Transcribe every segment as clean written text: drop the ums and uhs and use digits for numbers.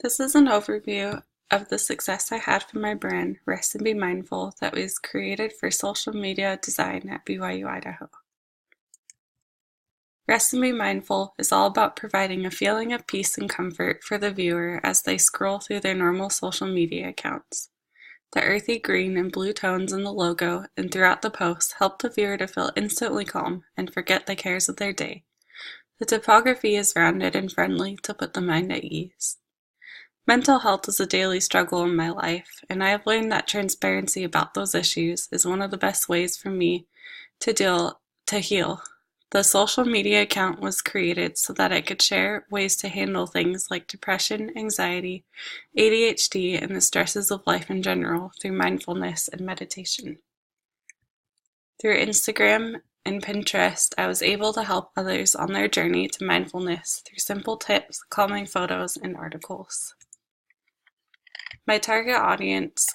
This is an overview of the success I had from my brand, Rest and Be Mindful, that was created for social media design at BYU Idaho. Rest and Be Mindful is all about providing a feeling of peace and comfort for the viewer as they scroll through their normal social media accounts. The earthy green and blue tones in the logo and throughout the post help the viewer to feel instantly calm and forget the cares of their day. The typography is rounded and friendly to put the mind at ease. Mental health is a daily struggle in my life, and I have learned that transparency about those issues is one of the best ways for me to heal. The social media account was created so that I could share ways to handle things like depression, anxiety, ADHD, and the stresses of life in general through mindfulness and meditation. Through Instagram and Pinterest, I was able to help others on their journey to mindfulness through simple tips, calming photos, and articles. My target audience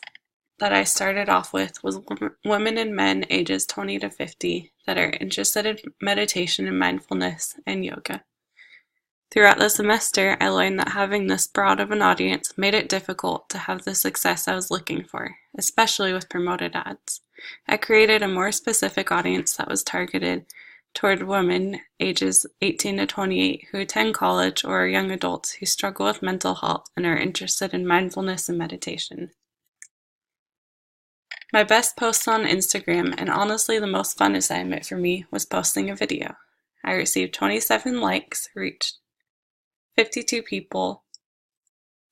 that I started off with was women and men ages 20 to 50 that are interested in meditation and mindfulness and yoga. Throughout the semester, I learned that having this broad of an audience made it difficult to have the success I was looking for, especially with promoted ads. I created a more specific audience that was targeted toward women ages 18 to 28 who attend college or are young adults who struggle with mental health and are interested in mindfulness and meditation. My best post on Instagram, and honestly the most fun assignment for me, was posting a video. I received 27 likes, reached 52 people,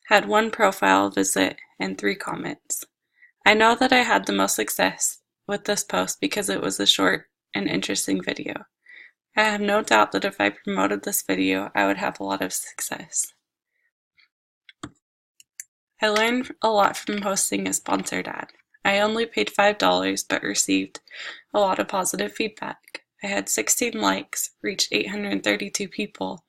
had 1 profile visit, and 3 comments. I know that I had the most success with this post because it was a short and interesting video. I have no doubt that if I promoted this video, I would have a lot of success. I learned a lot from posting a sponsored ad. I only paid $5 but received a lot of positive feedback. I had 16 likes, reached 832 people,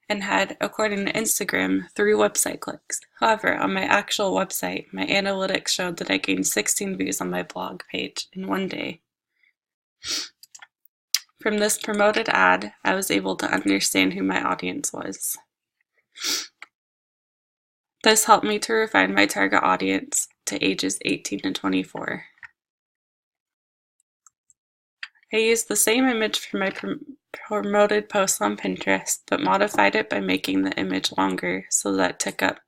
and had, according to Instagram, 3 website clicks. However, on my actual website, my analytics showed that I gained 16 views on my blog page in 1 day. From this promoted ad, I was able to understand who my audience was. This helped me to refine my target audience to ages 18 to 24. I used the same image for my promoted post on Pinterest, but modified it by making the image longer so that it took up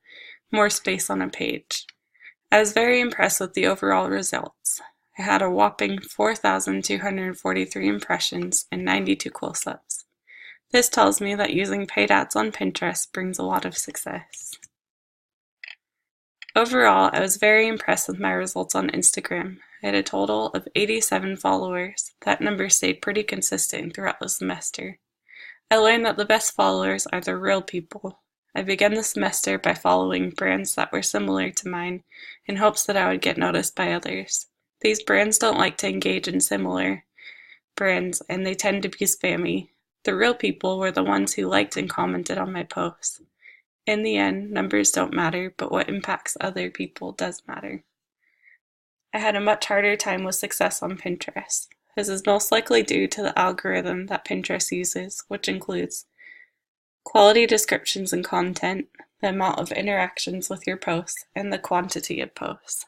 more space on a page. I was very impressed with the overall results. I had a whopping 4,243 impressions and 92 close-ups. This tells me that using paid ads on Pinterest brings a lot of success. Overall, I was very impressed with my results on Instagram. I had a total of 87 followers. That number stayed pretty consistent throughout the semester. I learned that the best followers are the real people. I began the semester by following brands that were similar to mine in hopes that I would get noticed by others. These brands don't like to engage in similar brands, and they tend to be spammy. The real people were the ones who liked and commented on my posts. In the end, numbers don't matter, but what impacts other people does matter. I had a much harder time with success on Pinterest. This is most likely due to the algorithm that Pinterest uses, which includes quality descriptions and content, the amount of interactions with your posts, and the quantity of posts.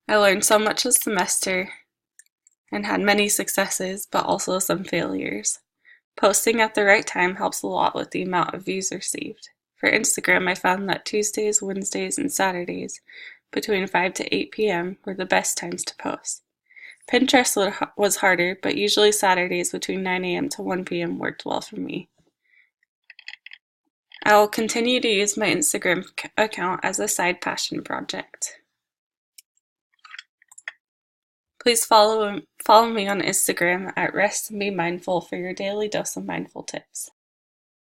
I learned so much this semester and had many successes, but also some failures. Posting at the right time helps a lot with the amount of views received. For Instagram, I found that Tuesdays, Wednesdays, and Saturdays between 5 to 8 p.m. were the best times to post. Pinterest was harder, but usually Saturdays between 9 a.m. to 1 p.m. worked well for me. I will continue to use my Instagram account as a side passion project. Please follow me on Instagram at Rest and Be Mindful for your daily dose of mindful tips.